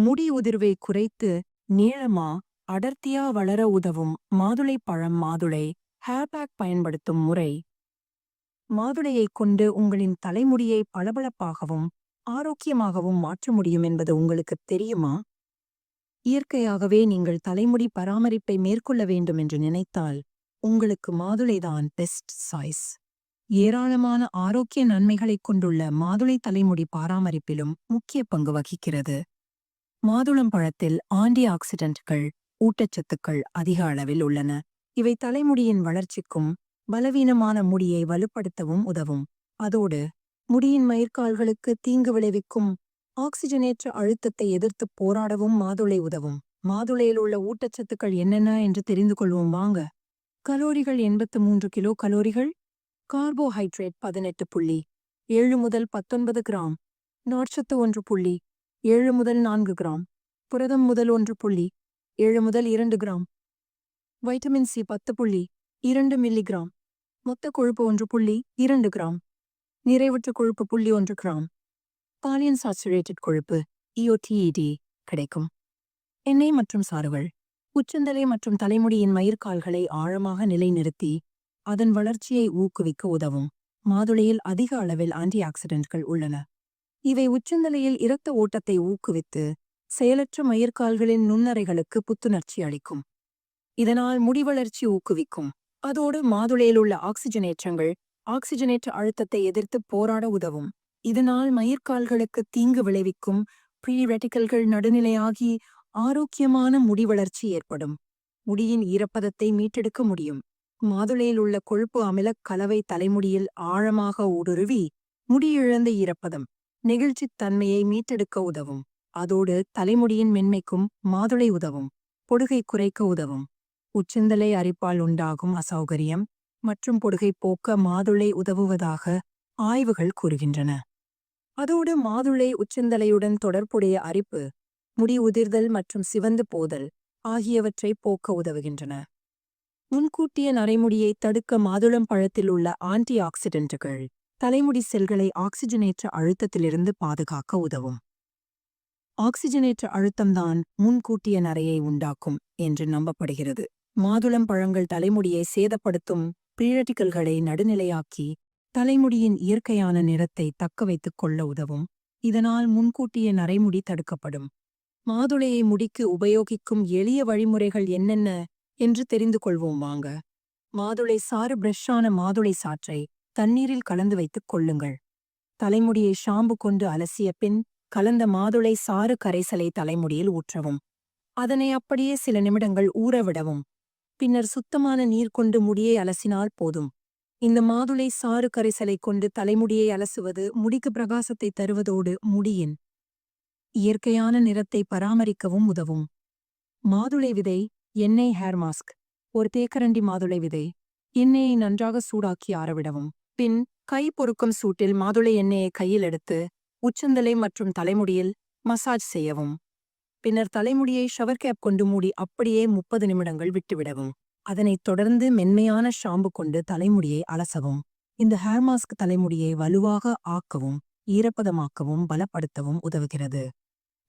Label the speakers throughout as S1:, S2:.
S1: முடி உதிர்வை குறைத்து நீளமா அடர்த்தியா வளர உதவும் மாதுளை பழம் மாதுளை ஹேர்பேக் பயன்படுத்தும் முறை. மாதுளையைக் கொண்டு உங்களின் தலைமுடியை பளபளப்பாகவும் ஆரோக்கியமாகவும் மாற்ற முடியும் என்பது உங்களுக்குத் தெரியுமா? இயற்கையாகவே நீங்கள் தலைமுடி பராமரிப்பை மேற்கொள்ள வேண்டும் என்று நினைத்தால் உங்களுக்கு மாதுளைதான் பெஸ்ட் சாய்ஸ். ஏராளமான ஆரோக்கிய நன்மைகளைக் கொண்டுள்ள மாதுளை தலைமுடி பராமரிப்பிலும் முக்கிய பங்கு வகிக்கிறது. மாதுளம் பழத்தில் ஆன்டி ஆக்சிடென்ட்கள் ஊட்டச்சத்துக்கள் அதிக அளவில் உள்ளன. இவை தலைமுடியின் வளர்ச்சிக்கும் பலவீனமான முடியை வலுப்படுத்தவும் உதவும். அதோடு முடியின் மயிர்கால்களுக்கு தீங்கு விளைவிக்கும் ஆக்சிஜனேற்ற அழுத்தத்தை எதிர்த்து போராடவும் மாதுளை உதவும். மாதுளையில் உள்ள ஊட்டச்சத்துக்கள் என்னென்ன என்று தெரிந்து கொள்வோம் வாங்க. கலோரிகள் 83 கிலோ கலோரிகள். கார்போஹைட்ரேட் 18.7 முதல் 19 கிராம். நார்ச்சத்து 1.7 முதல் 4 கிராம். புரதம் முதல் 1.7 முதல் 2 கிராம். Vitamin C 10.2 milligram. மொத்த கொழுப்பு 1.2 கிராம். நிறைவுற்ற கொழுப்பு 1 கிராம். பாலியன்சாச்சுரேட்டட் கொழுப்பு EOTED கிடைக்கும். எண்ணெய் மற்றும் சாறுகள் உச்சந்தலை மற்றும் தலைமுடியின் மயிர்கால்களை ஆழமாக நிலைநிறுத்தி அதன் வளர்ச்சியை ஊக்குவிக்க உதவும். மாதுளையில் அதிக அளவில் ஆன்டி ஆக்சிடென்ட்கள் உள்ளன. இவை உச்சந்தலையில் இரத்த ஓட்டத்தை ஊக்குவித்து செயலற்ற மயிர்கால்களின் நுண்ணறைகளுக்கு புத்துணர்ச்சி அளிக்கும். இதனால் முடி வளர்ச்சி ஊக்குவிக்கும். அதோடு மாதுளையில் உள்ள ஆக்சிஜனேற்றங்கள் ஆக்சிஜனேற்ற அழுத்தத்தை எதிர்த்து போராட உதவும். இதனால் மயிர்கால்களுக்கு தீங்கு விளைவிக்கும் ப்ரீ ரெட்டிகல்கள் நடுநிலையாகி ஆரோக்கியமான முடி வளர்ச்சி ஏற்படும். முடியின் ஈரப்பதத்தை மீட்டெடுக்க முடியும். மாதுளையில் உள்ள கொழுப்பு அமிலக் கலவை தலைமுடியில் ஆழமாக ஊடுருவி முடியிழந்த ஈரப்பதம் நெகிழ்ச்சித் தன்மையை மீட்டெடுக்க உதவும். அதோடு தலைமுடியின் மென்மைக்கும் மாதுளை உதவும். பொடுகை குறைக்க உதவும். உச்சந்தலை அரிப்பால் உண்டாகும் அசௌகரியம் மற்றும் பொடுகை போக்க மாதுளை உதவுவதாக ஆய்வுகள் கூறுகின்றன. அதோடு மாதுளை உச்சந்தலையுடன் தொடர்புடைய அரிப்பு முடி உதிர்தல் மற்றும் சிவந்து போதல் ஆகியவற்றை போக்க உதவுகின்றன. முன்கூட்டிய நரைமுடியை தடுக்க மாதுளம் பழத்தில் உள்ள ஆன்டி ஆக்சிடென்ட்டுகள் தலைமுடி செல்களை ஆக்சிஜனேற்ற அழுத்தத்திலிருந்து பாதுகாக்க உதவும். ஆக்சிஜனேற்ற அழுத்தம்தான் முன்கூட்டிய நரையை உண்டாக்கும் என்று நம்பப்படுகிறது. மாதுளம் பழங்கள் தலைமுடியை சேதப்படுத்தும் பிரீரெட்டிகல்களை நடுநிலையாக்கி தலைமுடியின் இயற்கையான நிறத்தை தக்க வைத்துக் கொள்ள உதவும். இதனால் முன்கூட்டிய நரைமுடி தடுக்கப்படும். மாதுளையை முடிக்கு உபயோகிக்கும் எளிய வழிமுறைகள் என்னென்ன என்று தெரிந்து கொள்வோம் வாங்க. மாதுளை சாறு பிரஷ்ஷான மாதுளை சாற்றை தண்ணீரில் கலந்து வைத்துக் கொள்ளுங்கள். தலைமுடியை ஷாம்பு கொண்டு அலசிய பின் கலந்த மாதுளை சாறு கரைசலை தலைமுடியில் ஊற்றவும். அதனை அப்படியே சில நிமிடங்கள் ஊறவிடவும். பின்னர் சுத்தமான நீர் கொண்டு முடியை அலசினால் போதும். இந்த மாதுளை சாறு கரைசலை கொண்டு தலைமுடியை அலசுவது முடிக்கு பிரகாசத்தை தருவதோடு முடியின் இயற்கையான நிறத்தை பராமரிக்கவும் உதவும். மாதுளை விதை எண்ணெய் ஹேர் மாஸ்க். ஒரு தேக்கரண்டி மாதுளை விதை எண்ணெயை நன்றாக சூடாக்கி ஆறவிடவும். பின் கை பொறுக்கும் சூட்டில் மாதுளை எண்ணெயை கையில் எடுத்து உச்சந்தலை மற்றும் தலைமுடியில் மசாஜ் செய்யவும். பின்னர் தலைமுடியை ஷவர் கேப் கொண்டு மூடி அப்படியே 30 நிமிடங்கள் விட்டுவிடவும். அதனைத் தொடர்ந்து மென்மையான ஷாம்பு கொண்டு தலைமுடியை அலசவும். இந்த ஹேர் மாஸ்க் தலைமுடியை வலுவாக ஆக்கவும் ஈரப்பதமாக்கவும் பலப்படுத்தவும் உதவுகிறது.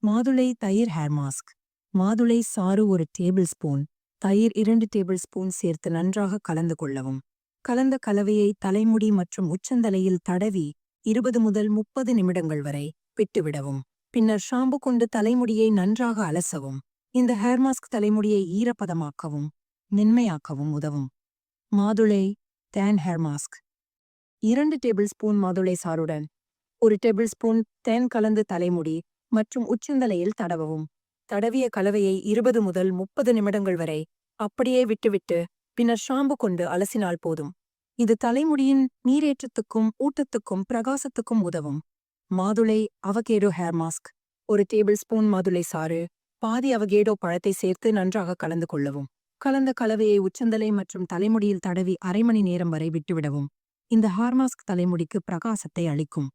S1: மாதுளை தயிர் ஹேர் மாஸ்க். மாதுளை சாறு 1 டேபிள் ஸ்பூன் தயிர் 2 டேபிள் ஸ்பூன் சேர்த்து நன்றாக கலந்து கொள்ளவும். கலந்த கலவையை தலைமுடி மற்றும் உச்சந்தலையில் தடவி 20 முதல் 30 நிமிடங்கள் வரை விட்டுவிடவும். பின்னர் ஷாம்பு கொண்டு தலைமுடியை நன்றாக அலசவும். இந்த ஹேர் மாஸ்க் தலைமுடியை ஈரப்பதமாக்கவும் மென்மையாக்கவும் உதவும். மாதுளை தேன் ஹேர் மாஸ்க். 2 டேபிள் ஸ்பூன் மாதுளை சாறுடன் 1 டேபிள் ஸ்பூன் தேன் கலந்து தலைமுடி மற்றும் உச்சந்தலையில் தடவவும். தடவிய கலவையை 20 முதல் 30 நிமிடங்கள் வரை அப்படியே விட்டுவிட்டு பின்னர் ஷாம்பு கொண்டு அலசினால் போதும். இது தலைமுடியின் நீரேற்றத்துக்கும் ஊட்டத்துக்கும் பிரகாசத்துக்கும் உதவும். மாதுளை avocado hair mask. 1 table spoon மாதுளை சாறு பாதி அவகேடோ பழத்தை சேர்த்து நன்றாக கலந்து கொள்ளவும். கலந்த கலவையை உச்சந்தலை மற்றும் தலைமுடியில் தடவி 1/2 மணி நேரம் வரை விட்டுவிடவும். இந்த ஹேர் மாஸ்க் தலைமுடிக்கு பிரகாசத்தை அளிக்கும்.